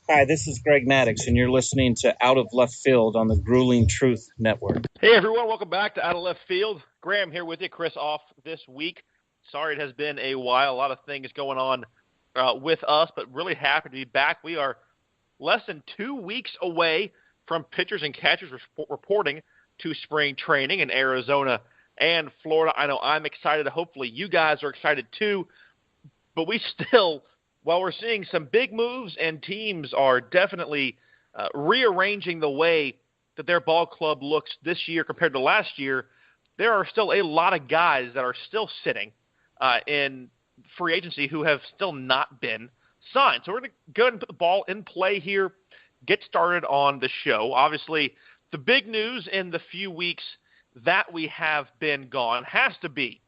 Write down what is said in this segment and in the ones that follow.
Hi, this is Greg Maddox, and you're listening to Out of Left Field on the Grueling Truth Network. Hey, everyone. Welcome back to Out of Left Field. Graham here with you. Chris off this week. Sorry it has been a while. A lot of things going on with us, but really happy to be back. We are less than 2 weeks away from pitchers and catchers reporting to spring training in Arizona and Florida. I know I'm excited. Hopefully you guys are excited too. But we still, while we're seeing some big moves and teams are definitely rearranging the way that their ball club looks this year compared to last year, there are still a lot of guys that are still sitting in free agency who have still not been signed. So we're going to go ahead and put the ball in play here, get started on the show. Obviously, the big news in the few weeks that we have been gone has to be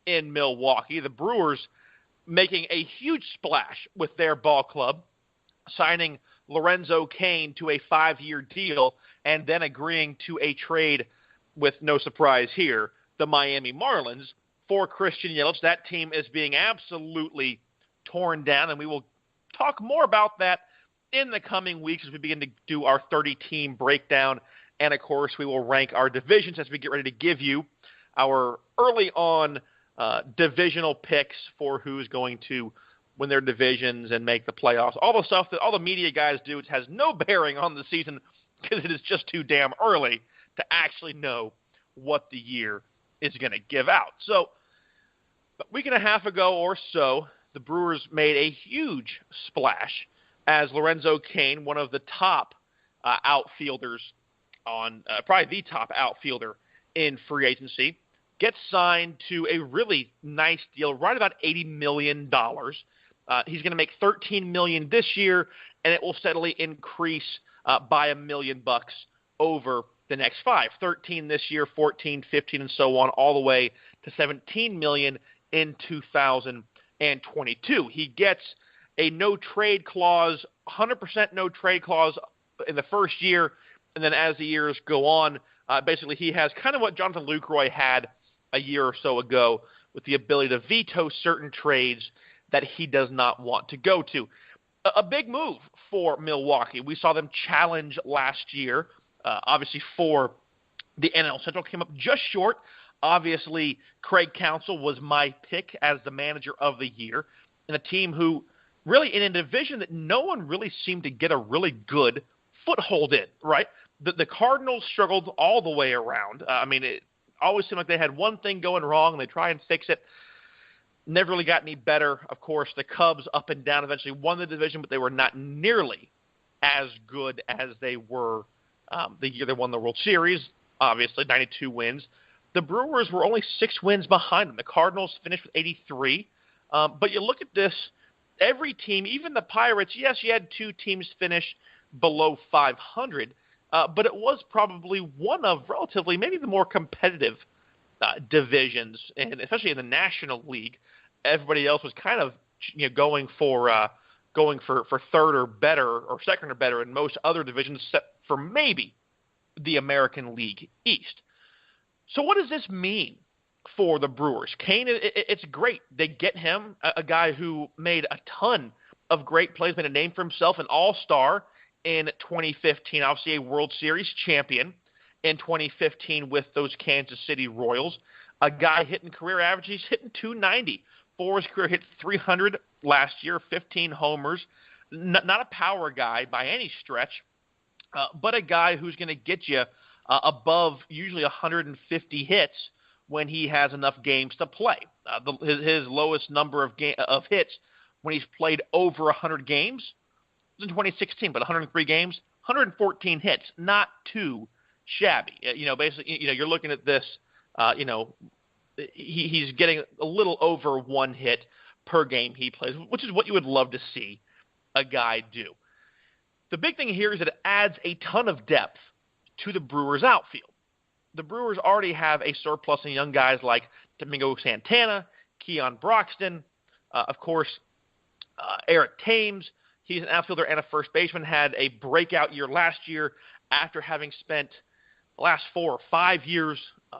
in Milwaukee. The Brewers making a huge splash with their ball club, signing Lorenzo Cain to a 5-year deal, and then agreeing to a trade with, no surprise here, the Miami Marlins for Christian Yelich. That team is being absolutely torn down, and we will talk more about that in the coming weeks as we begin to do our 30-team breakdown. And, of course, we will rank our divisions as we get ready to give you our early on divisional picks for who's going to win their divisions and make the playoffs. All the stuff that all the media guys do, it has no bearing on the season because it is just too damn early to actually know what the year is going to give out. So a week and a half ago or so, the Brewers made a huge splash as Lorenzo Cain, one of the top outfielders on probably the top outfielder in free agency, gets signed to a really nice deal, right about $80 million. He's going to make $13 million this year, and it will steadily increase by $1 million over the next 5. 13 this year, 14, 15, and so on, all the way to $17 million in 2022. He gets a no-trade clause, 100% no-trade clause in the first year, and then as the years go on, basically he has kind of what Jonathan Lucroy had a year or so ago with the ability to veto certain trades that he does not want to go to. A big move for Milwaukee. We saw them challenge last year, obviously for the NL Central, came up just short. Obviously, Craig Counsell was my pick as the manager of the year, and a team who really in a division that no one really seemed to get a really good foothold in, right? The Cardinals struggled all the way around. It always seemed like they had one thing going wrong, and they try and fix it. Never really got any better. Of course, the Cubs up and down eventually won the division, but they were not nearly as good as they were the year they won the World Series, obviously, 92 wins. The Brewers were only 6 wins behind them. The Cardinals finished with 83. But you look at this, every team, even the Pirates, yes, you had 2 teams finish below 500, but it was probably one of relatively maybe the more competitive divisions, and especially in the National League. Everybody else was kind of going for third or better or second or better in most other divisions, except for maybe the American League East. So what does this mean for the Brewers? Cain, it's great. They get him, a guy who made a ton of great plays, made a name for himself, an all-star in 2015, obviously a World Series champion in 2015 with those Kansas City Royals. A guy hitting career average, he's hitting 290. For his career, hit 300 last year, 15 homers. Not a power guy by any stretch, but a guy who's going to get you above usually 150 hits when he has enough games to play. His lowest number of hits when he's played over 100 games was in 2016, but 103 games, 114 hits, not too shabby. Basically, you're looking at this, he's getting a little over 1 hit per game he plays, which is what you would love to see a guy do. The big thing here is that it adds a ton of depth to the Brewers' outfield. The Brewers already have a surplus in young guys like Domingo Santana, Keon Broxton, of course, Eric Thames. He's an outfielder and a first baseman, had a breakout year last year after having spent the last 4 or 5 years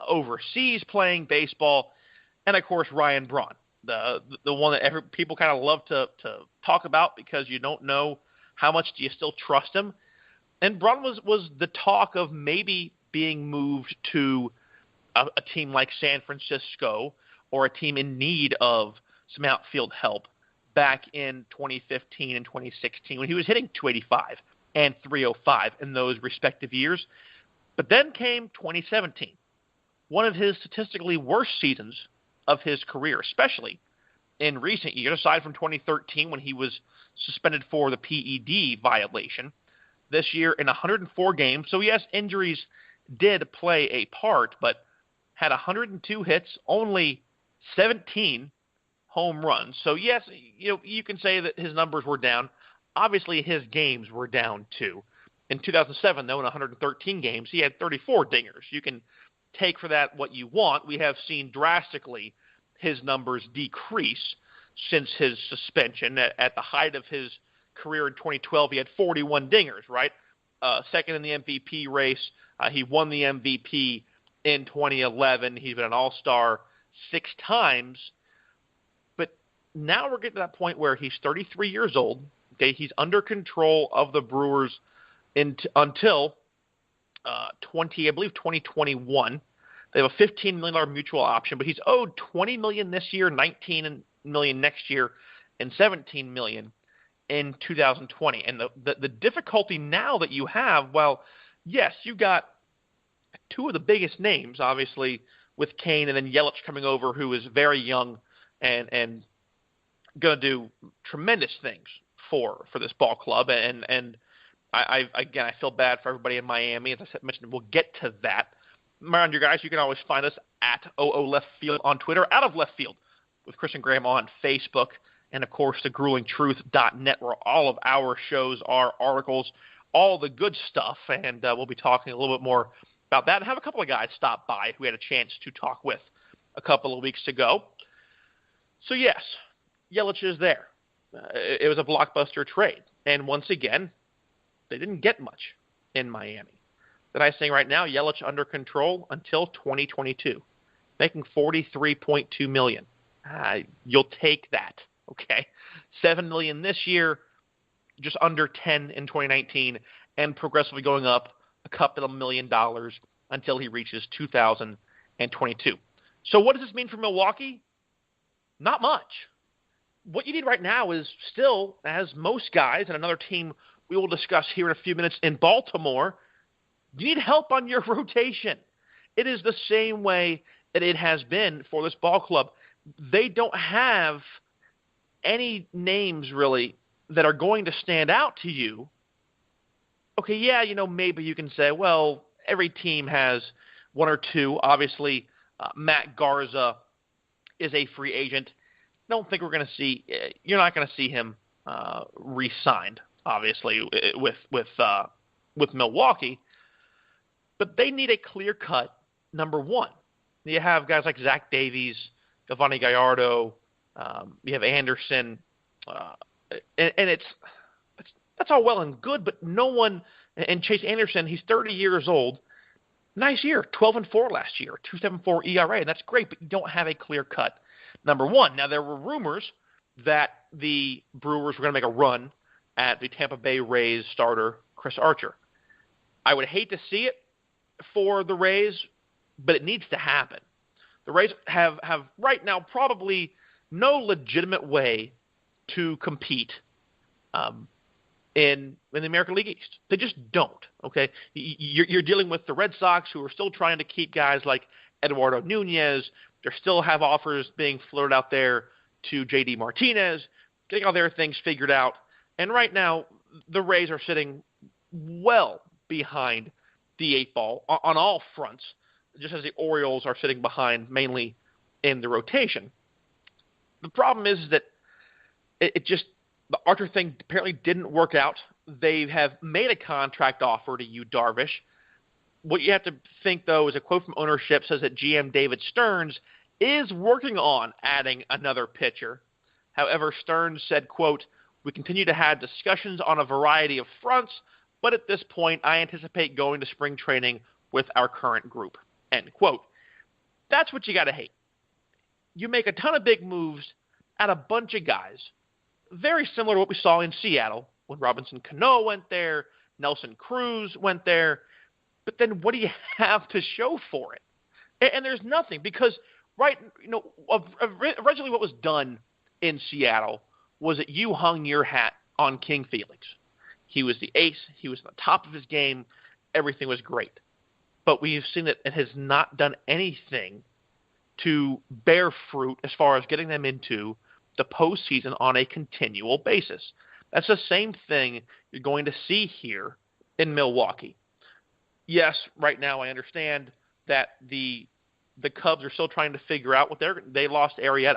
overseas playing baseball. And, of course, Ryan Braun, the one that people kind of love to talk about because you don't know How much do you still trust him? And Braun was the talk of maybe being moved to a team like San Francisco or a team in need of some outfield help back in 2015 and 2016 when he was hitting 285 and 305 in those respective years. But then came 2017, one of his statistically worst seasons of his career, especially in recent years, aside from 2013 when he was suspended for the PED violation. This year in 104 games, so yes, injuries did play a part, but had 102 hits, only 17 home runs. So yes, you can say that his numbers were down. Obviously, his games were down too. In 2007, though, in 113 games, he had 34 dingers. You can take for that what you want. We have seen drastically his numbers decrease since his suspension. At the height of his career in 2012, he had 41 dingers, right? Second in the MVP race. He won the MVP in 2011. He's been an all-star 6 times. But now we're getting to that point where he's 33 years old. Okay, he's under control of the Brewers until 2021. They have a $15 million mutual option, but he's owed $20 million this year, $19 million next year, and $17 million in 2020. And the difficulty now that you have, well, yes, you got two of the biggest names, obviously, with Cain and then Yelich coming over, who is very young and going to do tremendous things for this ball club. And I feel bad for everybody in Miami. As I mentioned, we'll get to that. Remind you guys, you can always find us at OO Left Field on Twitter, Out of Left Field with Christian Graham on Facebook, and, of course, thegruelingtruth.net, where all of our shows are, articles, all the good stuff. And we'll be talking a little bit more about that and have a couple of guys stop by who we had a chance to talk with a couple of weeks ago. So, yes, Yelich is there. It was a blockbuster trade. And once again, they didn't get much in Miami. The nice thing right now, Yelich under control until 2022, making $43.2 million. You'll take that, okay? $7 million this year, just under $10 in 2019, and progressively going up a couple of $1 million until he reaches 2022. So what does this mean for Milwaukee? Not much. What you need right now is still, as most guys, and another team we will discuss here in a few minutes in Baltimore, you need help on your rotation. It is the same way that it has been for this ball club. They don't have any names, really, that are going to stand out to you. Okay, yeah, maybe you can say, well, every team has one or two. Obviously, Matt Garza is a free agent. I don't think you're not going to see him re-signed, obviously, with Milwaukee. But they need a clear-cut number one. You have guys like Zach Davies, Giovanni Gallardo, you have Anderson, and that's all well and good, but no one – and Chase Anderson, he's 30 years old. Nice year, 12-4 last year, 2.74 ERA, and that's great, but you don't have a clear-cut number one. Now, there were rumors that the Brewers were going to make a run at the Tampa Bay Rays starter, Chris Archer. I would hate to see it for the Rays, but it needs to happen. The Rays have right now probably no legitimate way to compete in the American League East. They just don't, okay? You're dealing with the Red Sox, who are still trying to keep guys like Eduardo Nunez. They still have offers being floated out there to J.D. Martinez, getting all their things figured out. And right now, the Rays are sitting well behind the 8 ball on all fronts, just as the Orioles are sitting behind mainly in the rotation. The problem is that the Archer thing apparently didn't work out. They have made a contract offer to Yu Darvish. What you have to think, though, is a quote from ownership says that GM David Stearns is working on adding another pitcher. However, Stearns said, quote, "We continue to have discussions on a variety of fronts, but at this point, I anticipate going to spring training with our current group," end quote. That's what you got to hate. You make a ton of big moves at a bunch of guys, very similar to what we saw in Seattle when Robinson Cano went there, Nelson Cruz went there. But then what do you have to show for it? And there's nothing, because originally what was done in Seattle was that you hung your hat on King Felix. He was the ace. He was on the top of his game. Everything was great. But we've seen that it has not done anything to bear fruit as far as getting them into the postseason on a continual basis. That's the same thing you're going to see here in Milwaukee. Yes, right now I understand that the Cubs are still trying to figure out what they lost Arrieta.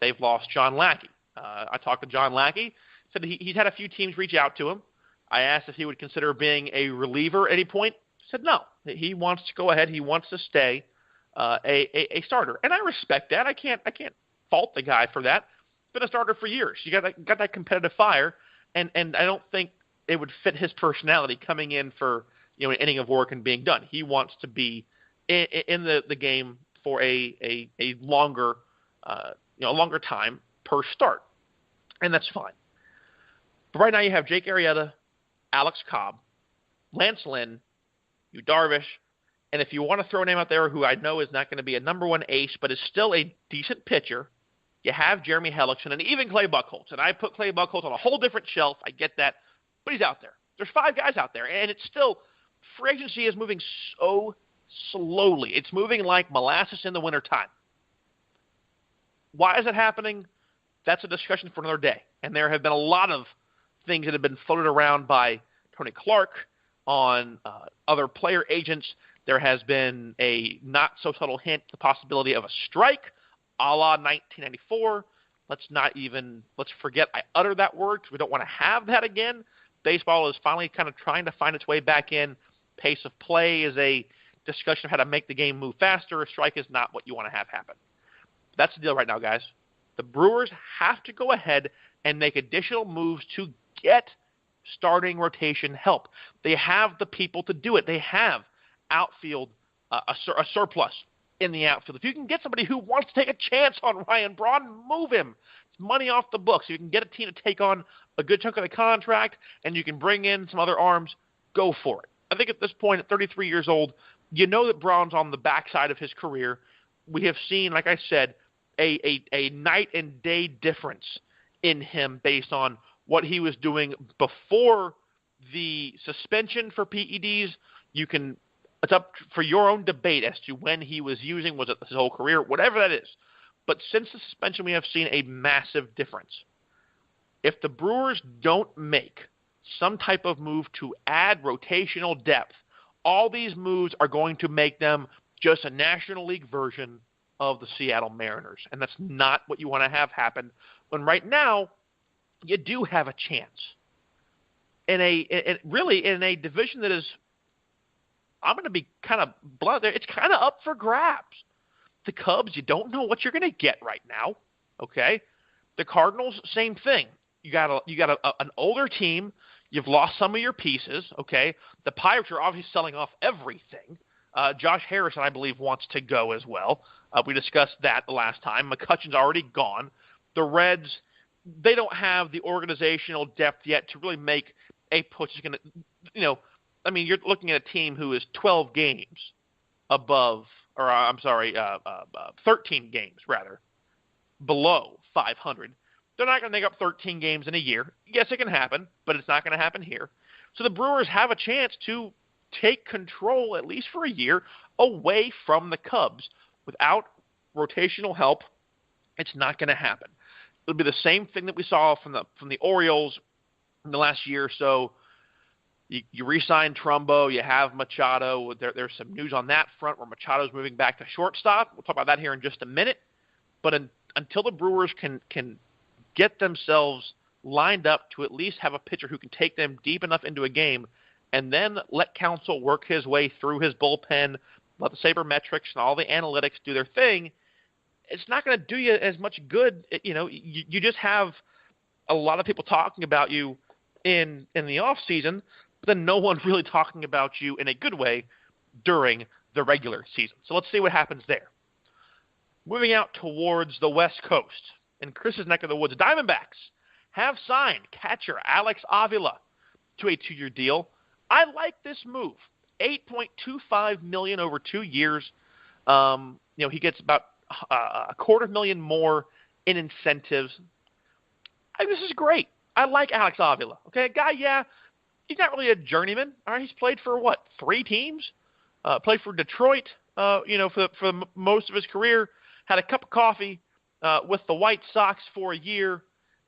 They've lost John Lackey. I talked to John Lackey, said he's had a few teams reach out to him. I asked if he would consider being a reliever at any point. He said no. He wants to go ahead. He wants to stay a starter, and I respect that. I can't fault the guy for that. Been a starter for years. You got that competitive fire, and I don't think it would fit his personality coming in for an inning of work and being done. He wants to be in the game for a longer longer time per start, and that's fine. But right now you have Jake Arrieta, Alex Cobb, Lance Lynn, Yu Darvish, and if you want to throw a name out there who I know is not going to be a number one ace, but is still a decent pitcher, you have Jeremy Hellickson and even Clay Buchholz. And I put Clay Buchholz on a whole different shelf. I get that, but he's out there. There's 5 guys out there, and it's still free agency is moving so slowly. It's moving like molasses in the wintertime. Why is it happening? That's a discussion for another day. And there have been a lot of things that have been floated around by Tony Clark on other player agents. There has been a not-so-subtle hint to the possibility of a strike, a la 1994. Let's forget I uttered that word, because we don't want to have that again. Baseball is finally kind of trying to find its way back in. Pace of play is a discussion of how to make the game move faster. A strike is not what you want to have happen. That's the deal right now, guys. The Brewers have to go ahead and make additional moves to get starting rotation help. They have the people to do it. They have outfield, a surplus in the outfield. If you can get somebody who wants to take a chance on Ryan Braun, move him. It's money off the books. You can get a team to take on a good chunk of the contract, and you can bring in some other arms. Go for it. I think at this point, at 33 years old, you know that Braun's on the backside of his career. We have seen, like I said, a night and day difference in him based on what he was doing before the suspension for PEDs. It's up for your own debate as to when he was using, was it his whole career, whatever that is. But since the suspension, we have seen a massive difference. If the Brewers don't make some type of move to add rotational depth, all these moves are going to make them just a National League version of the Seattle Mariners. And that's not what you want to have happen when right now you do have a chance in a division that is, I'm going to be kind of blunt there, it's kind of up for grabs. The Cubs, you don't know what you're going to get right now, okay? The Cardinals, same thing. You got an older team. You've lost some of your pieces, okay? The Pirates are obviously selling off everything. Josh Harrison, I believe, wants to go as well. We discussed that the last time. McCutcheon's already gone. The Reds, they don't have the organizational depth yet to really make a push. You're looking at a team who is 12 games above, 13 games, rather, below 500. They're not going to make up 13 games in a year. Yes, it can happen, but it's not going to happen here. So the Brewers have a chance to take control, at least for a year, away from the Cubs. Without rotational help, it's not going to happen. It'll be the same thing that we saw from the Orioles in the last year or so. You re-sign Trumbo, you have Machado. There's some news on that front where Machado's moving back to shortstop. We'll talk about that here in just a minute. But until the Brewers can get themselves lined up to at least have a pitcher who can take them deep enough into a game, and then let Counsell work his way through his bullpen, let the sabermetrics and all the analytics do their thing, it's not going to do you as much good. You just have a lot of people talking about you in the off season, but then no one really talking about you in a good way during the regular season. So let's see what happens there. Moving out towards the West Coast, in Chris's neck of the woods, Diamondbacks have signed catcher Alex Avila to a 2-year deal. I like this move. $8.25 million over 2 years. He gets about $250,000 more in incentives. This is great. I like Alex Avila. Okay, a guy, he's not really a journeyman. All right, he's played for 3 teams? Played for Detroit, for most of his career. Had a cup of coffee with the White Sox for a year,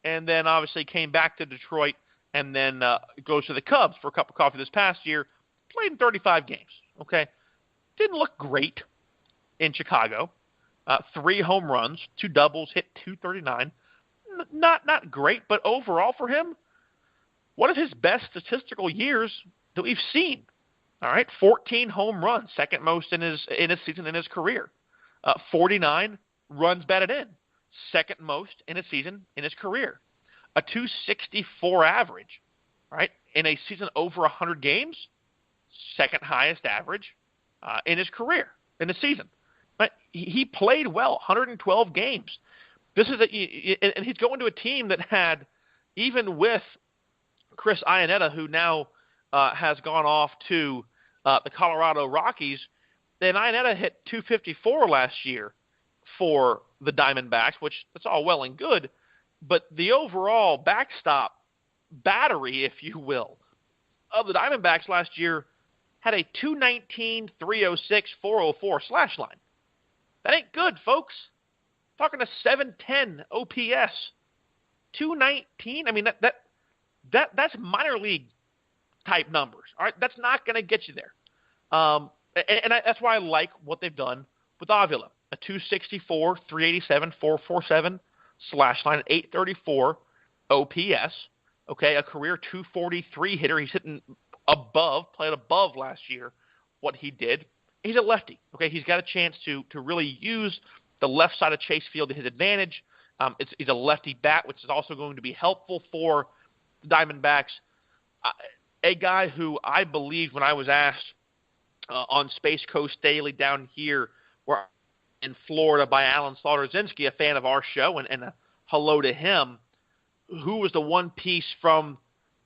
and then obviously came back to Detroit, and then goes to the Cubs for a cup of coffee this past year. Played in 35 games. Okay, didn't look great in Chicago. 3 home runs, 2 doubles, hit .239. Not great, but overall for him, one of his best statistical years that we've seen. All right, 14 home runs, second most in his season in his career. 49 runs batted in, second most in a season in his career. A .264 average, right, in a season over 100 games, second highest average in his career in the season. Right? He played well, 112 games. And he's going to a team that had, even with Chris Iannetta, who now has gone off to the Colorado Rockies, then Iannetta hit .254 last year for the Diamondbacks, which that's all well and good, but the overall backstop battery, if you will, of the Diamondbacks last year had a .219, .306, .404 slash line. That ain't good, folks. Talking to .710 OPS, .219. I mean, that's minor league type numbers. All right, that's not going to get you there. That's why I like what they've done with Avila. A .264, .387, .447 slash line, 834 OPS. Okay, a career .243 hitter. He's hitting played above last year what he did. He's a lefty. Okay, he's got a chance to really use the left side of Chase Field to his advantage. He's a lefty bat, which is also going to be helpful for the Diamondbacks. A guy who I believe when I was asked on Space Coast Daily down here in Florida by Alan Slaughter-Zinski, a fan of our show, and a hello to him, who was the one piece from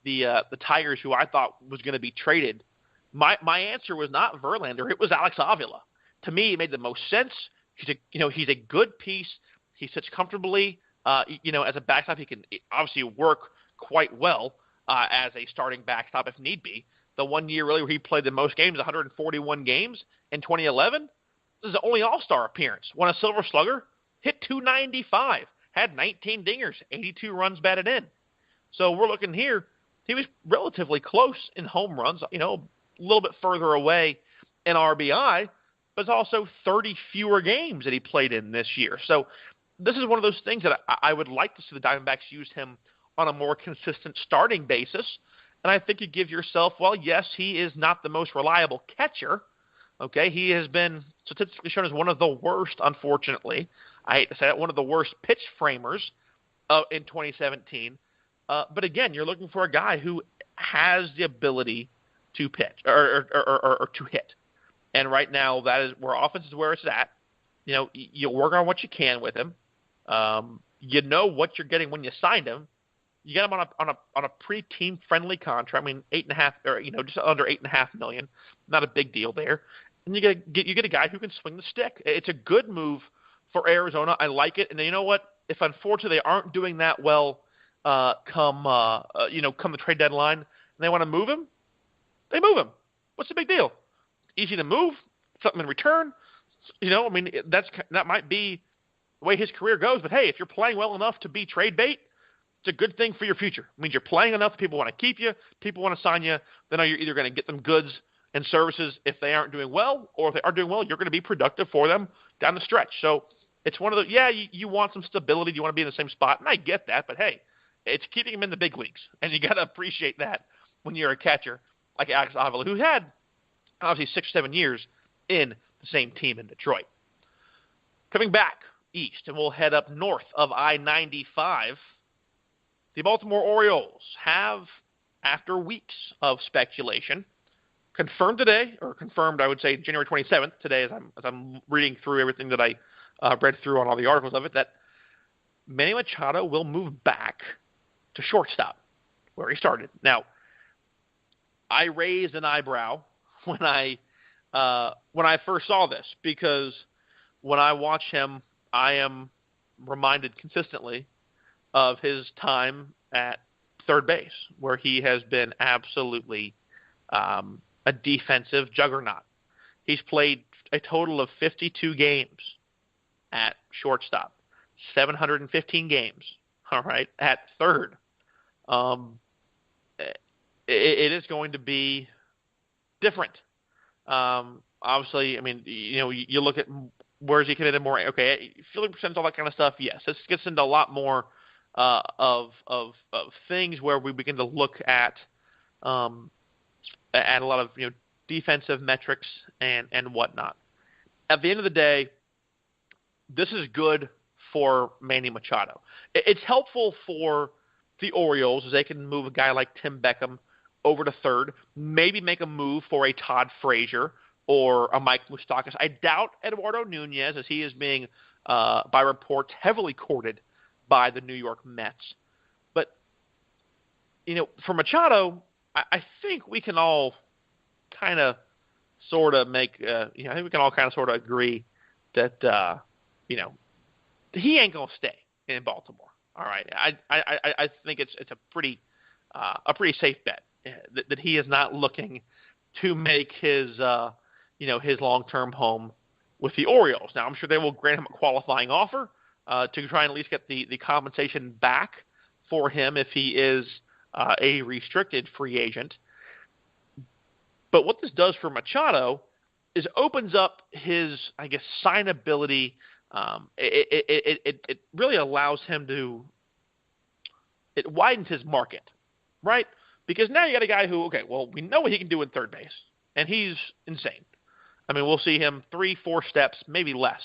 the Tigers who I thought was going to be traded. My answer was not Verlander. It was Alex Avila. To me, it made the most sense. He's a good piece. He sits comfortably. As a backstop, he can obviously work quite well as a starting backstop if need be. The 1 year really where he played the most games, 141 games in 2011. This is the only All-Star appearance. Won a Silver Slugger, hit .295, had 19 dingers, 82 runs batted in. So we're looking here. He was relatively close in home runs, a little bit further away in RBI, but it's also 30 fewer games that he played in this year. So this is one of those things that I would like to see the Diamondbacks use him on a more consistent starting basis. And I think you give yourself, well, yes, he is not the most reliable catcher. Okay, he has been statistically shown as one of the worst, unfortunately. I hate to say it, one of the worst pitch framers in 2017. But again, you're looking for a guy who has the ability to pitch or to hit. And right now, that is where offense is where it's at. You work on what you can with him. You know what you're getting when you signed him. You get him on a pretty team friendly contract. I mean, 8.5 or just under $8.5 million. Not a big deal there. And you get a guy who can swing the stick. It's a good move for Arizona. I like it. And you know what? If unfortunately they aren't doing that well, come the trade deadline, and they want to move him, they move him. What's the big deal? Easy to move, something in return. That might be the way his career goes. But hey, if you're playing well enough to be trade bait, it's a good thing for your future. It means you're playing enough, people want to keep you, people want to sign you. They know you're either going to get them goods and services if they aren't doing well, or if they are doing well, you're going to be productive for them down the stretch. So it's one of the, you want some stability. You want to be in the same spot, and I get that. But hey, it's keeping him in the big leagues, and you got to appreciate that when you're a catcher like Alex Avila, who had obviously 6 or 7 years in the same team in Detroit. Coming back east, and we'll head up north of I-95. The Baltimore Orioles have, after weeks of speculation, confirmed, I would say January 27th, today as I'm reading through everything that I read through on all the articles of it, that Manny Machado will move back to to shortstop, where he started. Now, I raised an eyebrow when I first saw this, because when I watch him, I am reminded consistently of his time at third base, where he has been absolutely a defensive juggernaut. He's played a total of 52 games at shortstop, 715 games, all right, at third. It is going to be different. Obviously, I mean, you look at where is he committed more. Okay, fielding percent, all that kind of stuff. Yes, this gets into a lot more of things where we begin to look at a lot of defensive metrics and whatnot. At the end of the day, this is good for Manny Machado. It's helpful for the Orioles as they can move a guy like Tim Beckham over to third, maybe make a move for a Todd Frazier or a Mike Moustakas. I doubt Eduardo Nunez, as he is being, by reports, heavily courted by the New York Mets. But, for Machado, I think we can all kind of sort of make, I think we can all kind of sort of agree that, he ain't going to stay in Baltimore. All right. I think it's a pretty safe bet that he is not looking to make his long-term home with the Orioles. Now, I'm sure they will grant him a qualifying offer to try and at least get the compensation back for him if he is a restricted free agent. But what this does for Machado is opens up his, I guess, signability. It really allows him to – it widens his market, right? Because now you got a guy who, okay, well, we know what he can do in third base, and he's insane. I mean, we'll see him 3-4 steps, maybe less,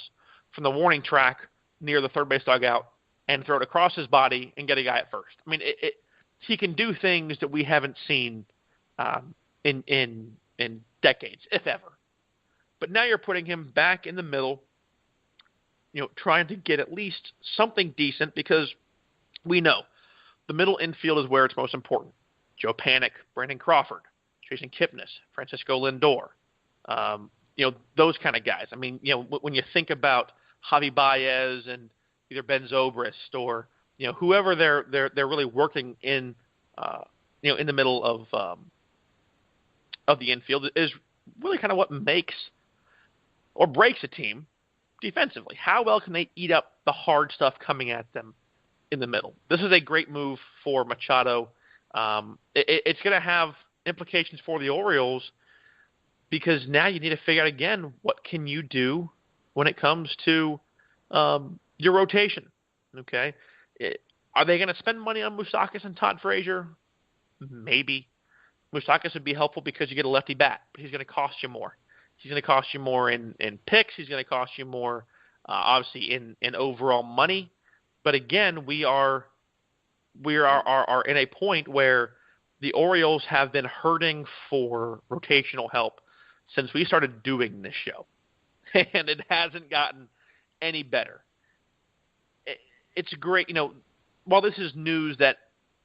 from the warning track near the third base dugout and throw it across his body and get a guy at first. I mean, he can do things that we haven't seen in decades, if ever. But now you're putting him back in the middle, trying to get at least something decent, because we know the middle infield is where it's most important. Joe Panik, Brandon Crawford, Jason Kipnis, Francisco Lindor, those kind of guys. I mean, when you think about Javi Baez and either Ben Zobrist or whoever they're really working in in the middle of the infield is really kind of what makes or breaks a team defensively. How well can they eat up the hard stuff coming at them in the middle? This is a great move for Machado. It's going to have implications for the Orioles, because now you need to figure out again, what can you do when it comes to your rotation? Okay, are they going to spend money on Moustakas and Todd Frazier? Maybe. Moustakas would be helpful because you get a lefty bat, but he's going to cost you more. He's going to cost you more in picks. He's going to cost you more, obviously, in overall money. But again, we are in a point where the Orioles have been hurting for rotational help since we started doing this show, and it hasn't gotten any better. It's great, while this is news that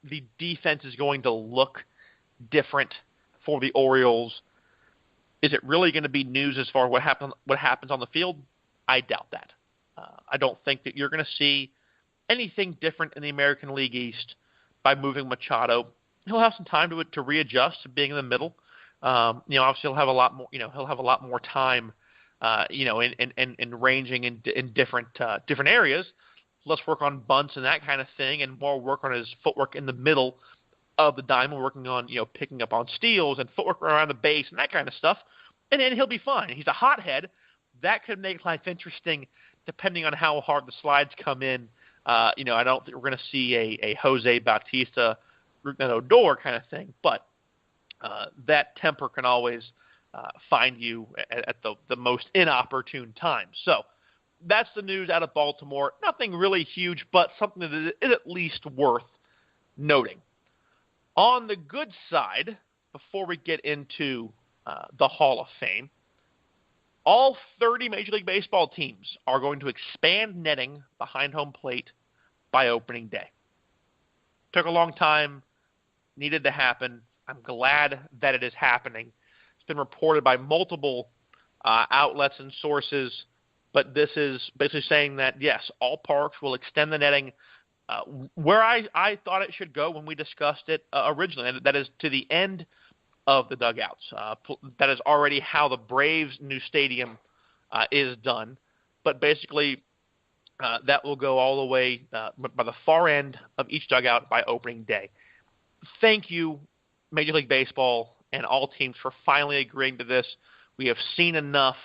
the defense is going to look different for the Orioles, is it really going to be news as far as what happens on the field? I doubt that. I don't think that you're going to see anything different in the American League East by moving Machado. He'll have some time to readjust to being in the middle. Obviously he'll have a lot more. He'll have a lot more time. In ranging in different areas. Less work on bunts and that kind of thing, and more work on his footwork in the middle of the diamond, working on picking up on steals and footwork around the base and that kind of stuff. And then he'll be fine. He's a hothead. That could make life interesting, depending on how hard the slides come in. I don't think we're going to see a Jose Bautista, Odor kind of thing, but that temper can always find you at the most inopportune time. So that's the news out of Baltimore. Nothing really huge, but something that is at least worth noting. On the good side, before we get into the Hall of Fame, all 30 Major League Baseball teams are going to expand netting behind home plate by opening day. Took a long time, needed to happen. I'm glad that it is happening. It's been reported by multiple outlets and sources, but this is basically saying that, yes, all parks will extend the netting where I thought it should go when we discussed it originally, and that is to the end of the dugouts. That is already how the Braves' new stadium is done, but basically that will go all the way by the far end of each dugout by opening day. Thank you, Major League Baseball and all teams, for finally agreeing to this. We have seen enough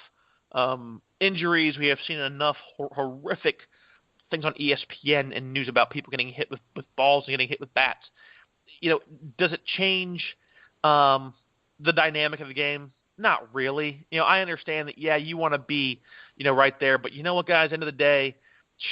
injuries. We have seen enough horrific things on ESPN and news about people getting hit with balls and getting hit with bats. Does it change the dynamic of the game? Not really. I understand that, yeah, you want to be, right there. But you know what, guys, end of the day,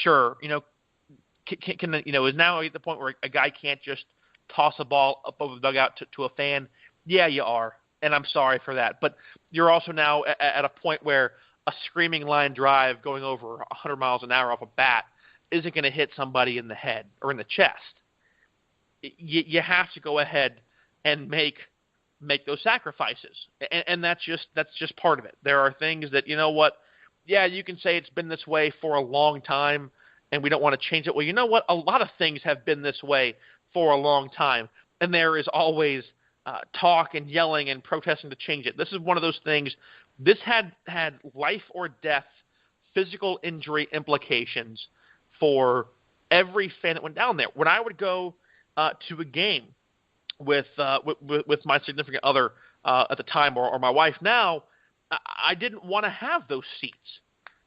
sure, can is now at the point where a guy can't just toss a ball up over the dugout to a fan? Yeah, you are. And I'm sorry for that. But you're also now at a point where a screaming line drive going over 100 miles an hour off a bat isn't going to hit somebody in the head or in the chest. You have to go ahead and make those sacrifices. And that's just part of it. There are things that, yeah, you can say it's been this way for a long time and we don't want to change it. Well, you know what? A lot of things have been this way for a long time. And there is always talk and yelling and protesting to change it. This is one of those things. This had life or death, physical injury implications for every fan that went down there. When I would go to a game with my significant other at the time or my wife now, I didn't want to have those seats.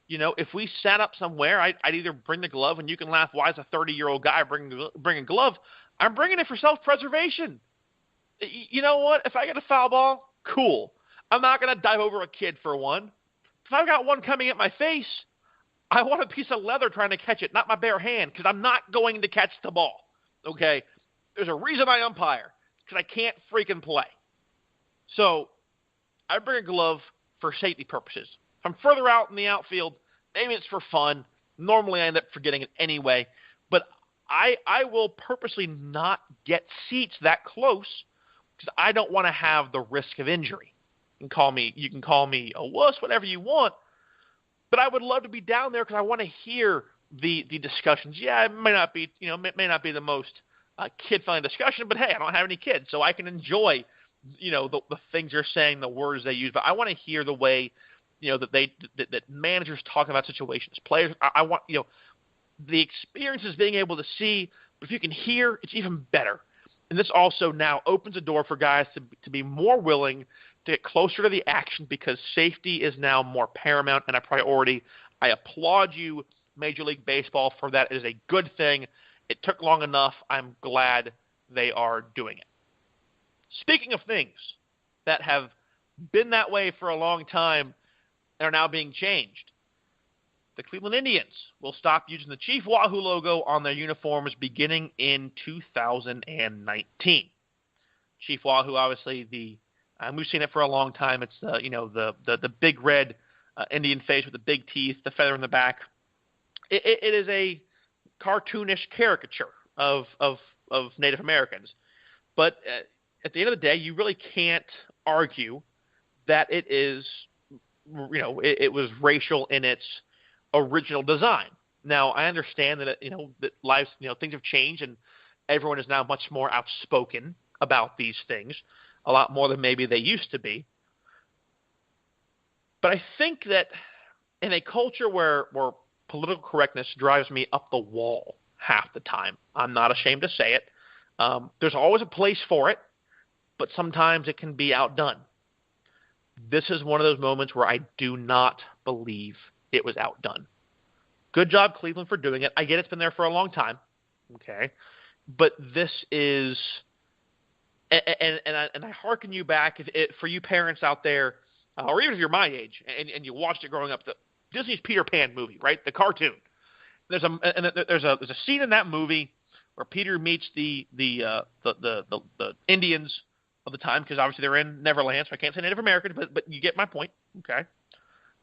If we sat up somewhere, I'd either bring the glove, and you can laugh, why is a 30-year-old guy bringing a glove? I'm bringing it for self-preservation. You know what? If I get a foul ball, cool. I'm not going to dive over a kid for one. If I've got one coming at my face, I want a piece of leather trying to catch it, not my bare hand, because I'm not going to catch the ball. Okay? There's a reason I umpire, because I can't freaking play. So I bring a glove for safety purposes. If I'm further out in the outfield, maybe it's for fun. Normally I end up forgetting it anyway. But I will purposely not get seats that close because I don't want to have the risk of injury. You can call me a wuss, whatever you want. But I would love to be down there because I want to hear the discussions. Yeah, it may not be the most kid-friendly discussion, but hey, I don't have any kids, so I can enjoy the things they're saying, the words they use. But I want to hear the way that managers talk about situations, players. I want the experience is being able to see, but if you can hear, it's even better. And this also now opens a door for guys to be more willing to get closer to the action because safety is now more paramount and a priority. I applaud you, Major League Baseball, for that. It is a good thing. It took long enough. I'm glad they are doing it. Speaking of things that have been that way for a long time and are now being changed, the Cleveland Indians will stop using the Chief Wahoo logo on their uniforms beginning in 2019. Chief Wahoo, obviously, we've seen it for a long time. It's the big red Indian face with the big teeth, the feather in the back. It is a cartoonish caricature of Native Americans. But at the end of the day, you really can't argue that it is, it was racial in its original design. Now, I understand that that lives, things have changed, and everyone is now much more outspoken about these things, a lot more than maybe they used to be. But I think that in a culture where political correctness drives me up the wall half the time, I'm not ashamed to say it. There's always a place for it, but sometimes it can be outdone. This is one of those moments where I do not believe it was outdone. Good job, Cleveland, for doing it. I get it's been there for a long time, okay? But this is, and I hearken you back, for you parents out there, or even if you're my age and you watched it growing up, Disney's Peter Pan movie, right? The cartoon. There's a scene in that movie where Peter meets the Indians of the time, because obviously they're in Neverland, so I can't say Native American, but you get my point, okay?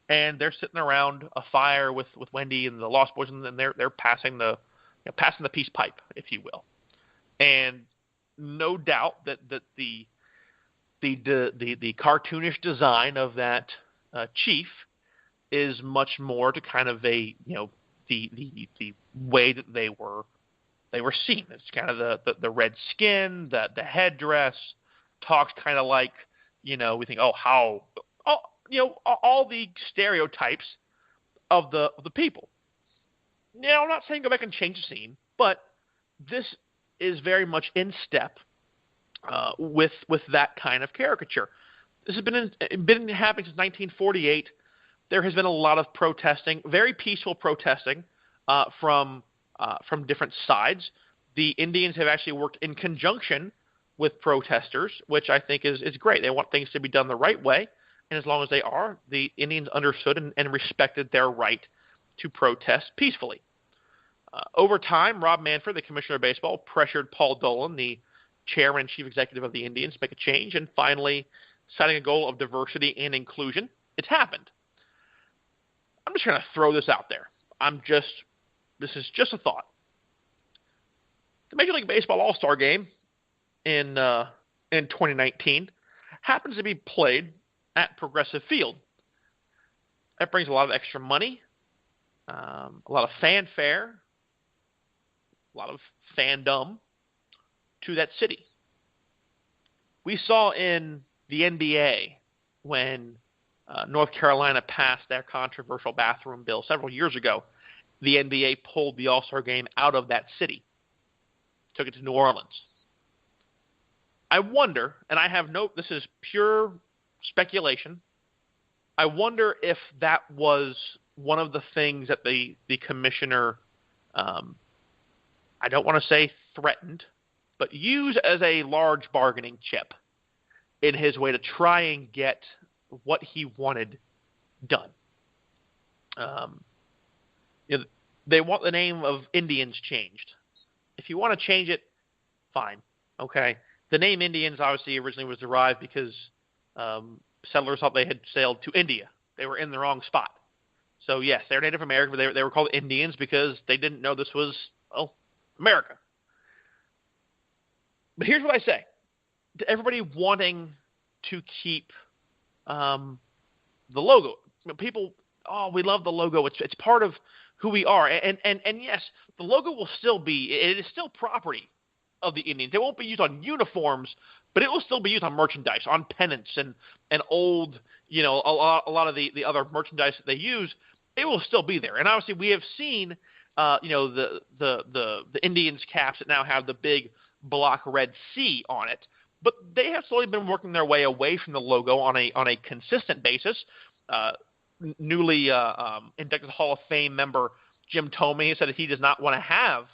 And they're sitting around a fire with Wendy and the Lost Boys, and they're passing the peace pipe, if you will. And no doubt that the cartoonish design of that chief is much more to kind of a the way that they were seen. It's kind of the red skin, the headdress, talks kind of like we think all the stereotypes of the people. Now, I'm not saying go back and change the scene, but this is very much in step with that kind of caricature. This has been happening since 1948. There has been a lot of protesting, very peaceful protesting from different sides. The Indians have actually worked in conjunction with protesters, which I think is great. They want things to be done the right way, and as long as they are, the Indians understood and respected their right to protest peacefully. Over time, Rob Manfred, the commissioner of baseball, pressured Paul Dolan, the chairman and chief executive of the Indians, to make a change, and finally, setting a goal of diversity and inclusion. It's happened. I'm just going to throw this out there. This is just a thought. The Major League Baseball All-Star Game in 2019 happens to be played at Progressive Field. That brings a lot of extra money, a lot of fanfare, a lot of fandom to that city. We saw in the NBA when North Carolina passed their controversial bathroom bill several years ago, the NBA pulled the All-Star Game out of that city, took it to New Orleans. I wonder, and this is pure speculation, I wonder if that was one of the things that the commissioner, I don't want to say threatened, but used as a large bargaining chip in his way to try and get what he wanted done. They want the name of Indians changed. If you want to change it, fine. Okay. The name Indians obviously originally was derived because settlers thought they had sailed to India. They were in the wrong spot. So yes, they're Native American, but they were called Indians because they didn't know this was, America. But here's what I say. To everybody wanting to keep the logo. People, we love the logo. It's part of who we are. And yes, the logo will still be, it is still property of the Indians. It won't be used on uniforms, but it will still be used on merchandise, on pennants and old, a lot of the other merchandise that they use. It will still be there. And obviously we have seen, the Indians caps that now have the big block red C on it. But they have slowly been working their way away from the logo on a consistent basis. Newly inducted Hall of Fame member Jim Thome said that he does not want to have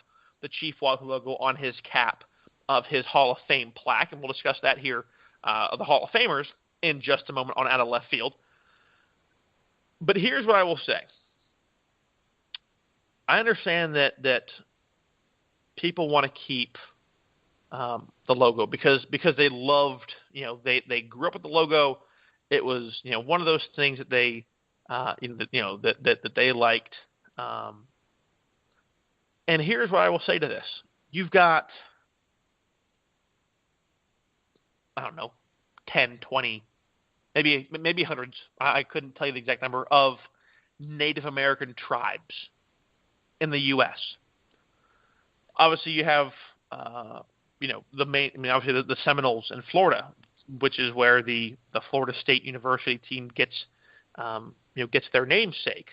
the Chief Wahoo logo on his cap of his Hall of Fame plaque, and we'll discuss that here, of the Hall of Famers, in just a moment on Out of Left Field. But here's what I will say. I understand that people want to keep the logo because they loved, they grew up with the logo. It was, one of those things that they, that they liked. And here's what I will say to this. You've got, 10, 20, maybe hundreds. I couldn't tell you the exact number of Native American tribes in the U.S. Obviously, you have, obviously the Seminoles in Florida, which is where the Florida State University team gets their namesake.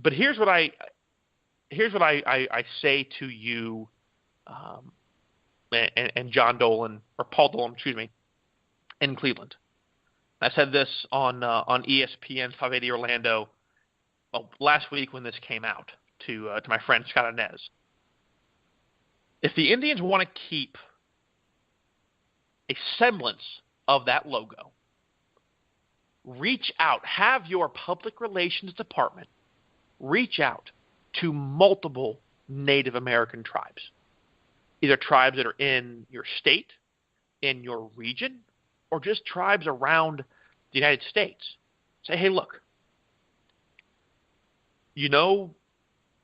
But here's what I say to you, and John Dolan, or Paul Dolan, in Cleveland. I said this on ESPN 580 Orlando last week when this came out to my friend Scott Inez. If the Indians want to keep a semblance of that logo, reach out, have your public relations department reach out to multiple Native American tribes, either tribes that are in your state, in your region, or just tribes around the United States. Say, hey, look, you know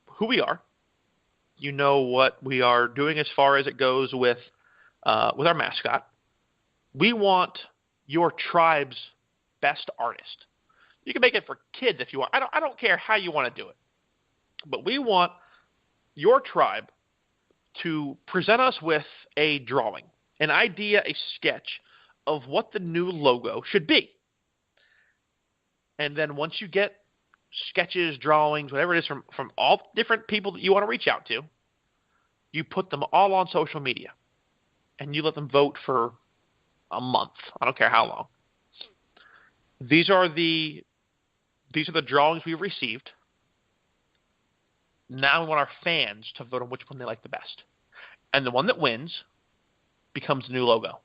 who we are. You know what we are doing as far as it goes with our mascot. We want your tribe's best artist. You can make it for kids if you want. I don't care how you want to do it. But we want your tribe to present us with a drawing, an idea, a sketch of what the new logo should be. And then once you get sketches, drawings, whatever it is from all different people that you want to reach out to, you put them all on social media and you let them vote for a month. I don't care how long. These are the drawings we've received. Now we want our fans to vote on which one they like the best. And the one that wins becomes the new logo.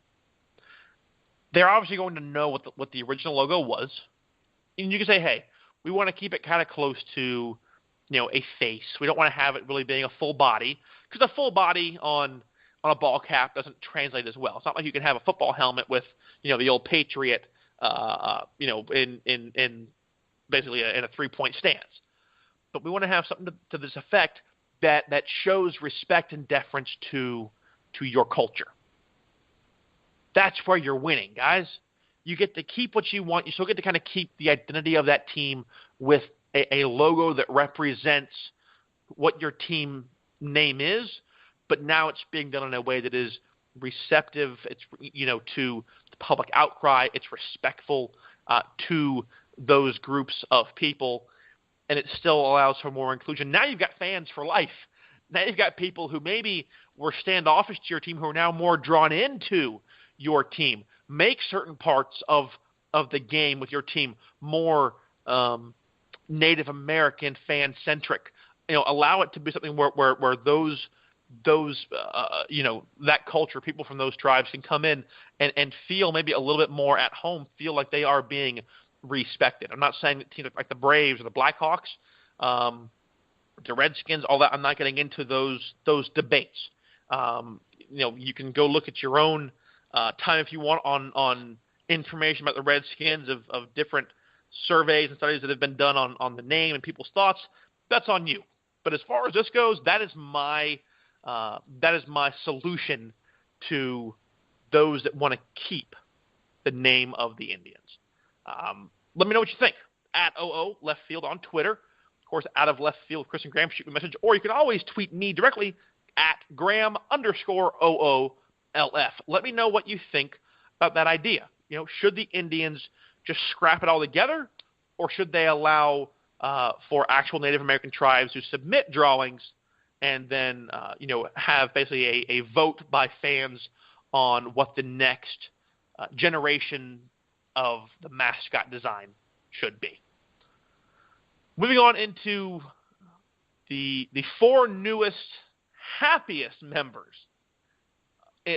They're obviously going to know what the original logo was. And you can say, hey, we want to keep it kind of close to, a face. We don't want to have it really being a full body, because a full body on a ball cap doesn't translate as well. It's not like you can have a football helmet with, the old Patriot, in basically in a 3-point stance. But we want to have something to this effect that shows respect and deference to your culture. That's where you're winning, guys. You get to keep what you want. You still get to kind of keep the identity of that team with a logo that represents what your team name is, but now it's being done in a way that is receptive. It's to the public outcry. It's respectful to those groups of people, and it still allows for more inclusion. Now you've got fans for life. Now you've got people who maybe were standoffish to your team who are now more drawn into your team. Make certain parts of the game with your team more Native American fan-centric. Allow it to be something where those that culture, people from those tribes can come in and feel maybe a little bit more at home, feel like they are being respected. I'm not saying that teams like the Braves or the Blackhawks, the Redskins, all that. I'm not getting into those debates. You can go look at your own time if you want on information about the Redskins of different surveys and studies that have been done on the name and people's thoughts. That's on you. But as far as this goes, that is my solution to those that want to keep the name of the Indians. Let me know what you think at OO Left Field on Twitter. Of course, Out of Left Field with Chris and Graham, shoot me a message, or you can always tweet me directly at Graham_OOLF. Let me know what you think about that idea. Should the Indians just scrap it all together, or should they allow for actual Native American tribes to submit drawings and then have basically a vote by fans on what the next generation of the mascot design should be? Moving on into the 4 newest, happiest members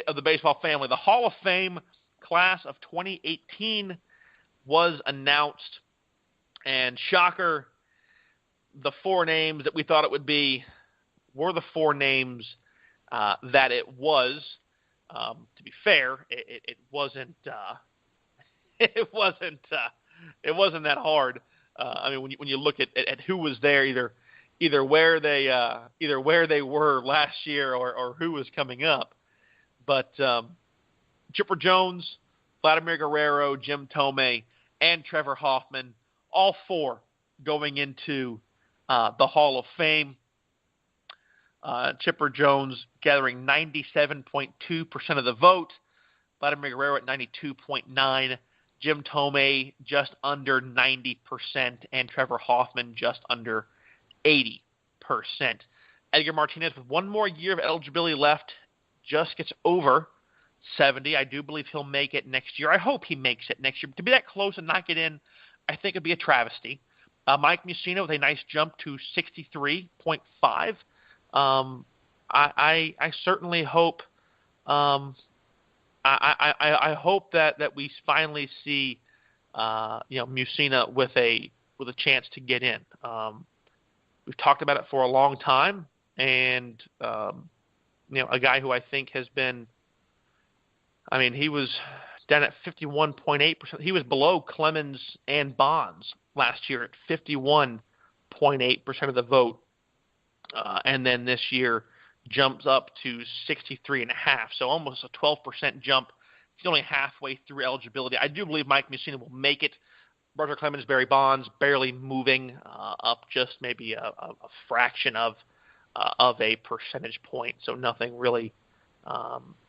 of the baseball family. The Hall of Fame class of 2018 was announced, and shocker, the 4 names that we thought it would be were the 4 names that it was. To be fair, it wasn't it wasn't that hard. When you look at who was there, either where they were last year or who was coming up. But Chipper Jones, Vladimir Guerrero, Jim Thome, and Trevor Hoffman, all 4 going into the Hall of Fame. Chipper Jones gathering 97.2% of the vote, Vladimir Guerrero at 92.9%, Jim Thome just under 90%, and Trevor Hoffman just under 80%. Edgar Martinez, with 1 more year of eligibility left, just gets over 70. I do believe he'll make it next year. I hope he makes it next year. To be that close and not get in, I think it'd be a travesty. Mike Machado with a nice jump to 63.5. I certainly hope I hope that we finally see Machado with a chance to get in. We've talked about it for a long time, and a guy who I think has been, he was down at 51.8%. He was below Clemens and Bonds last year at 51.8% of the vote. and then this year jumps up to 63.5, so almost a 12% jump. He's only halfway through eligibility. I do believe Mike Machado will make it. Roger Clemens, Barry Bonds barely moving up just maybe a fraction of a percentage point, so nothing really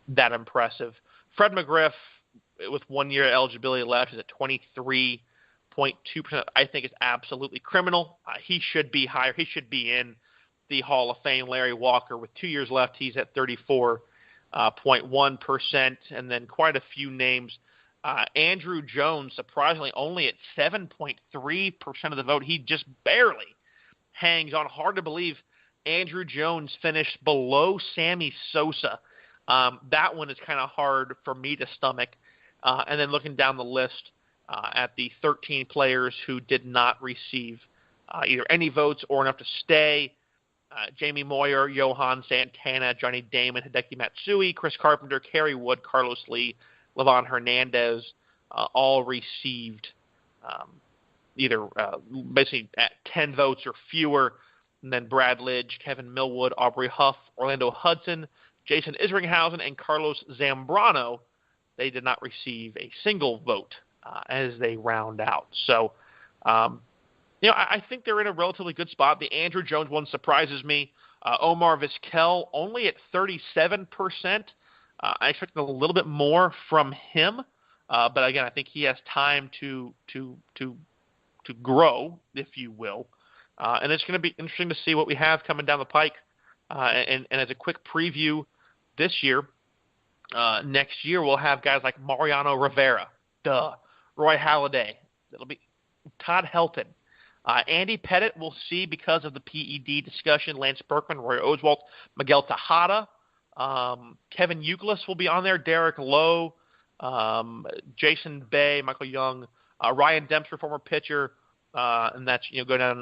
that impressive. Fred McGriff, with 1 year eligibility left, is at 23.2%. I think it's absolutely criminal. He should be higher. He should be in the Hall of Fame. Larry Walker, with 2 years left, he's at 34.1%, and then quite a few names. Andrew Jones, surprisingly, only at 7.3% of the vote. He just barely hangs on. Hard to believe Andrew Jones finished below Sammy Sosa. That one is kind of hard for me to stomach. And then looking down the list at the 13 players who did not receive either any votes or enough to stay, Jamie Moyer, Johan Santana, Johnny Damon, Hideki Matsui, Chris Carpenter, Kerry Wood, Carlos Lee, Levon Hernandez, all received either basically at 10 votes or fewer. And then Brad Lidge, Kevin Millwood, Aubrey Huff, Orlando Hudson, Jason Isringhausen, and Carlos Zambrano, they did not receive a single vote as they round out. So, I think they're in a relatively good spot. The Andrew Jones one surprises me. Omar Vizquel only at 37%. I expected a little bit more from him, but again, I think he has time to grow, if you will. And it's going to be interesting to see what we have coming down the pike. And as a quick preview, this year, next year, we'll have guys like Mariano Rivera, Roy Halladay. It'll be Todd Helton. Andy Pettit, we'll see because of the PED discussion. Lance Berkman, Roy Oswalt, Miguel Tejada. Kevin Youkilis will be on there. Derek Lowe, Jason Bay, Michael Young, Ryan Dempster, former pitcher, and that's go down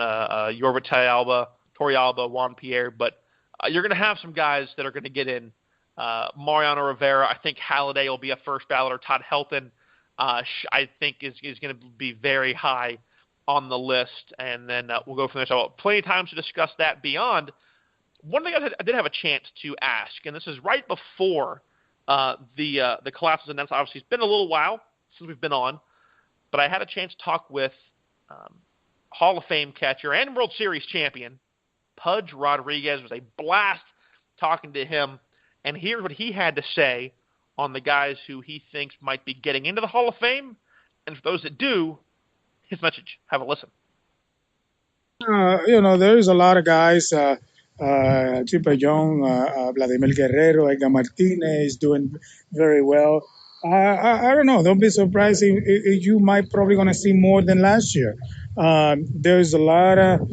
Yorvit Alba, Tori Alba, Juan Pierre. But you're going to have some guys that are going to get in. Mariano Rivera, I think Halladay will be a first balloter. Todd Helton, I think is going to be very high on the list, and then we'll go from there. So plenty of times to discuss that beyond. One thing I did have a chance to ask, and this is right before the class was announced. Obviously, it's been a little while since we've been on, but I had a chance to talk with Hall of Fame catcher and World Series champion Pudge Rodriguez. It was a blast talking to him, and here's what he had to say on the guys who he thinks might be getting into the Hall of Fame, and for those that do, his message. Have a listen. There's a lot of guys. Chipper Young, Vladimir Guerrero, Edgar Martinez doing very well. I don't know. Don't be surprised if you might probably going to see more than last year. There's a lot of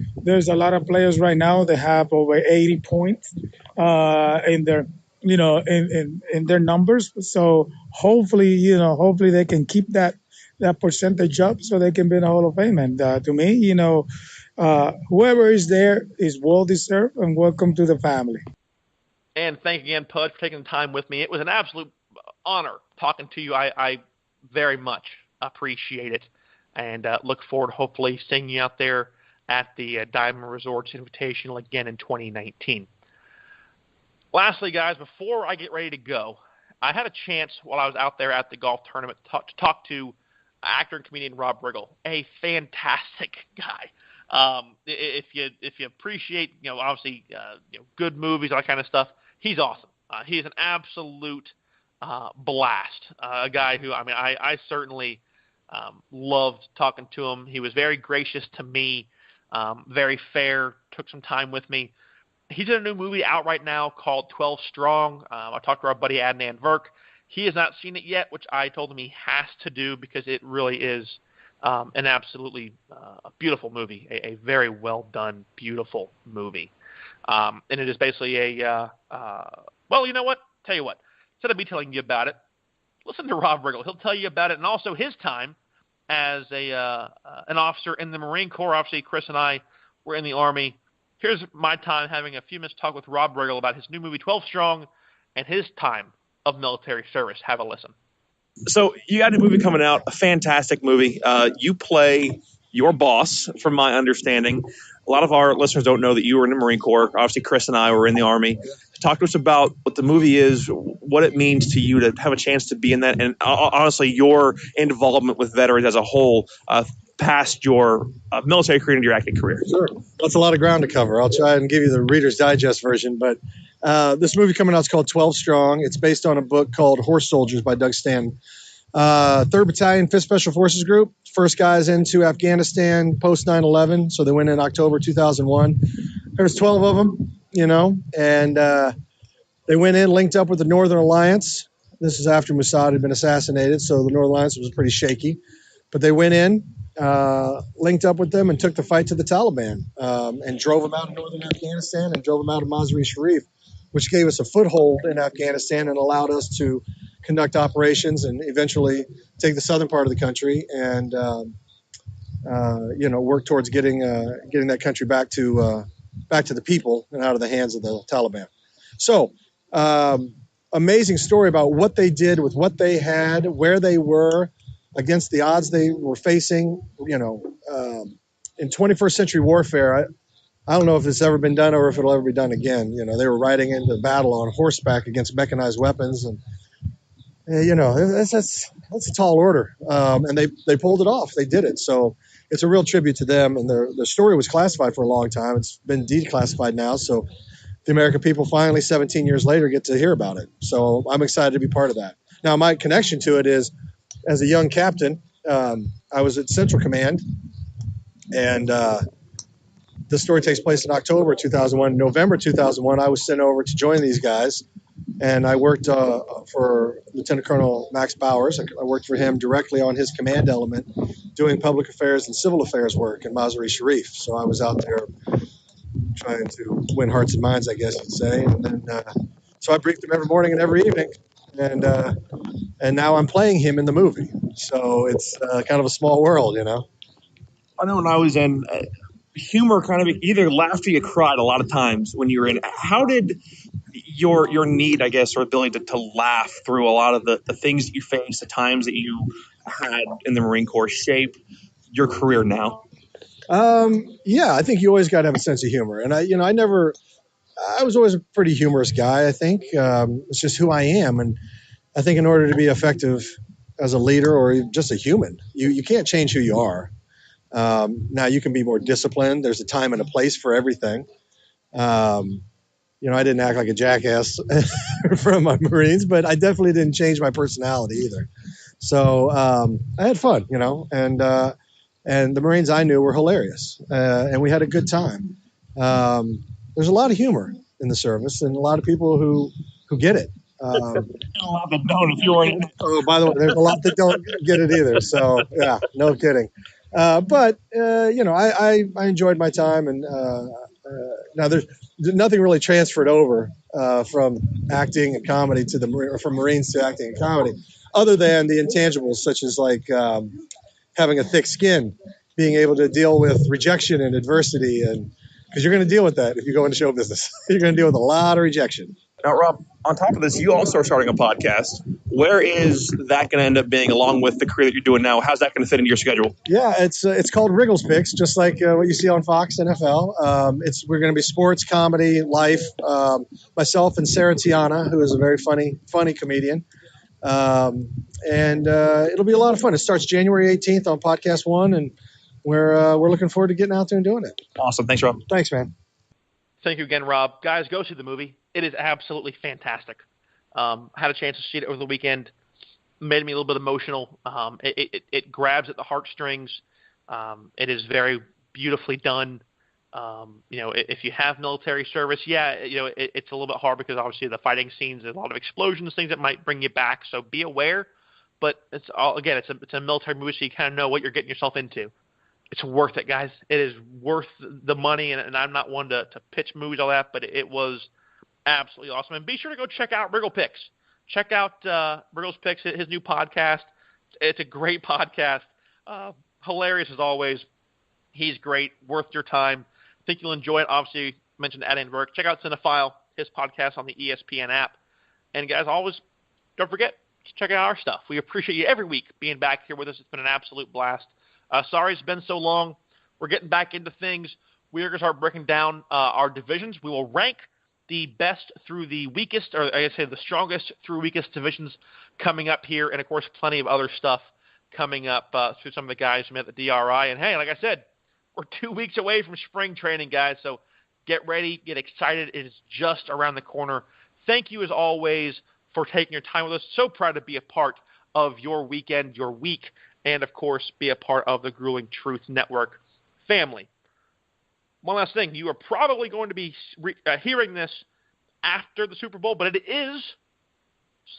players right now that have over 80 points in their in their numbers. So hopefully they can keep that percentage up so they can be in the Hall of Fame. And to me, whoever is there is well deserved, and welcome to the family. And thank again, Pudge, for taking the time with me. It was an absolute honor talking to you. I very much appreciate it, and look forward to hopefully seeing you out there at the Diamond Resorts Invitational again in 2019. Lastly, guys, before I get ready to go, I had a chance while I was out there at the golf tournament to talk to actor and comedian Rob Riggle, a fantastic guy. If you appreciate, obviously, good movies, all that kind of stuff, he's awesome. He's an absolute blast. A guy who, I certainly loved talking to him. He was very gracious to me, very fair, took some time with me. He's in a new movie out right now called 12 Strong. I talked to our buddy Adnan Verk. He has not seen it yet, which I told him he has to do because it really is an absolutely beautiful movie, a very well done, beautiful movie. And it is basically well, you know what? Tell you what. Instead of me telling you about it, listen to Rob Riggle. He'll tell you about it, and also his time as an officer in the Marine Corps. Obviously, Chris and I were in the Army. Here's my time having a few minutes to talk with Rob Riggle about his new movie, 12 Strong, and his time of military service. Have a listen. So you got a movie coming out, a fantastic movie. You play your boss, from my understanding. A lot of our listeners don't know that you were in the Marine Corps. Obviously, Chris and I were in the Army. Talk to us about what the movie is, what it means to you to have a chance to be in that, and honestly, your involvement with veterans as a whole past your military career and your acting career. Sure. That's a lot of ground to cover. I'll try and give you the Reader's Digest version, but this movie coming out is called 12 Strong. It's based on a book called Horse Soldiers by Doug Stanton. 3rd Battalion, 5th Special Forces Group, first guys into Afghanistan post 9/11, so they went in October 2001. There's 12 of them, and they went in, linked up with the Northern Alliance. This is after Mossad had been assassinated, so the Northern Alliance was pretty shaky. But they went in, linked up with them, and took the fight to the Taliban, and drove them out of northern Afghanistan and drove them out of Mazar-e-Sharif, which gave us a foothold in Afghanistan and allowed us to conduct operations and eventually take the southern part of the country and work towards getting that country back to the people and out of the hands of the Taliban. So amazing story about what they did with what they had, where they were against the odds they were facing. In 21st century warfare, I don't know if it's ever been done or if it'll ever be done again. They were riding into battle on horseback against mechanized weapons, and that's a tall order. And they pulled it off. They did it. So it's a real tribute to them. And the story was classified for a long time. It's been declassified now. So the American people finally, 17 years later, get to hear about it. So I'm excited to be part of that. Now, my connection to it is, as a young captain, I was at Central Command, and this story takes place in October 2001. November 2001, I was sent over to join these guys, and I worked for Lieutenant Colonel Max Bowers. I worked for him directly on his command element, doing public affairs and civil affairs work in Mazar-e-Sharif. So I was out there trying to win hearts and minds, I guess you'd say. And then, so I briefed him every morning and every evening, and now I'm playing him in the movie. So it's kind of a small world, I know when I was in humor, kind of either laughed or you cried a lot of times when you were in. How did your need, I guess, or ability to laugh through a lot of the things that you faced, the times that you had in the Marine Corps shape your career now? Yeah, I think you always got to have a sense of humor. And I was always a pretty humorous guy, I think. It's just who I am. And I think in order to be effective as a leader or just a human, you can't change who you are. Now you can be more disciplined. There's a time and a place for everything. I didn't act like a jackass from my Marines, but I definitely didn't change my personality either. So I had fun, and the Marines I knew were hilarious, and we had a good time. There's a lot of humor in the service, and a lot of people who get it. A lot that don't, if you were in. Oh, by the way, there's a lot that don't get it either. So yeah, no kidding. But I enjoyed my time, and now there's nothing really transferred over from acting and comedy from Marines to acting and comedy, other than the intangibles such as like having a thick skin, being able to deal with rejection and adversity, and because you're going to deal with that if you go into show business, you're going to deal with a lot of rejection. Now, Rob, on top of this, you also are starting a podcast. Where is that going to end up being, along with the career that you're doing now? How's that going to fit into your schedule? Yeah, it's called Riggle's Picks, just like what you see on Fox NFL. We're going to be sports, comedy, life. Myself and Sarah Tiana, who is a very funny comedian, and it'll be a lot of fun. It starts January 18th on Podcast One, and we're looking forward to getting out there and doing it. Awesome, thanks, Rob. Thanks, man. Thank you again, Rob. Guys, go see the movie. It is absolutely fantastic. Had a chance to see it over the weekend. Made me a little bit emotional. It grabs at the heartstrings. It is very beautifully done. If you have military service, it's a little bit hard because obviously the fighting scenes, there's a lot of explosions, things that might bring you back. So be aware. But it's a military movie, so you kind of know what you're getting yourself into. It's worth it, guys. It is worth the money, and I'm not one to pitch movies, all that, but it was absolutely awesome. And be sure to go check out Riggle Picks. Check out Riggle's Picks, his new podcast. It's a great podcast. Hilarious as always. He's great. Worth your time. I think you'll enjoy it. Obviously, I mentioned Adam Burke. Check out Cinephile, his podcast on the ESPN app. And, guys, always don't forget to check out our stuff. We appreciate you every week being back here with us. It's been an absolute blast. Sorry it's been so long. We're getting back into things. we are going to start breaking down our divisions. We will rank the best through the weakest, or I guess say the strongest through weakest divisions coming up here, and of course plenty of other stuff coming up through some of the guys who met the DRI. And hey, like I said, we're 2 weeks away from spring training, guys, so get ready, get excited. It is just around the corner. Thank you, as always, for taking your time with us. So proud to be a part of your weekend, your week, and, of course, be a part of the Grueling Truth Network family. One last thing. You are probably going to be hearing this after the Super Bowl, but it is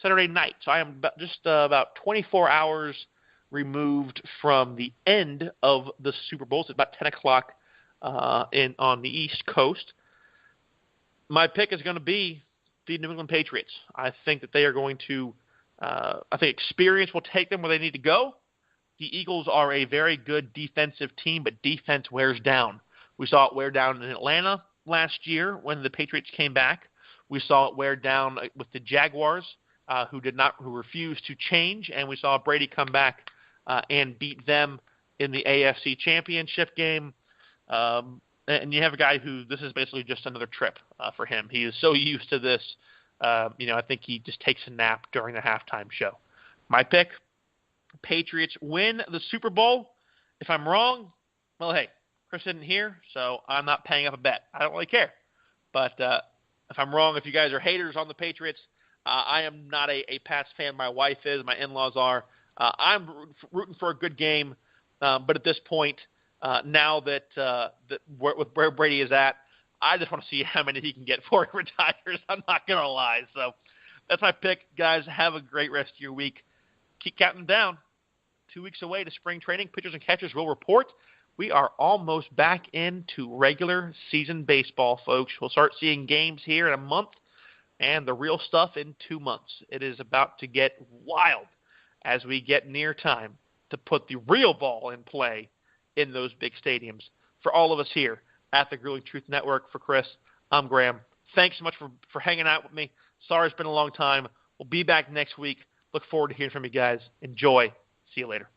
Saturday night. So I am about 24 hours removed from the end of the Super Bowl. It's about 10 o'clock on the East Coast. My pick is going to be the New England Patriots. I think that they are going to I think experience will take them where they need to go. The Eagles are a very good defensive team, but defense wears down. We saw it wear down in Atlanta last year when the Patriots came back. We saw it wear down with the Jaguars, who refused to change, and we saw Brady come back and beat them in the AFC Championship game. And you have a guy who this is basically just another trip for him. He is so used to this. I think he just takes a nap during the halftime show. My pick, Patriots win the Super Bowl. If I'm wrong, well, hey, Chris isn't here, so I'm not paying up a bet. I don't really care. But if I'm wrong, if you guys are haters on the Patriots, I am not a Pats fan. My wife is. My in-laws are. I'm rooting for a good game. But at this point, now that where Brady is at, I just want to see how many he can get before he retires. I'm not going to lie. So that's my pick. Guys, have a great rest of your week. Keep counting down. 2 weeks away to spring training. Pitchers and catchers will report. We are almost back into regular season baseball, folks. We'll start seeing games here in a month and the real stuff in 2 months. It is about to get wild as we get near time to put the real ball in play in those big stadiums. For all of us here at the Grueling Truth Network, for Chris, I'm Graham. Thanks so much for hanging out with me. Sorry it's been a long time. We'll be back next week. Look forward to hearing from you guys. Enjoy. See you later.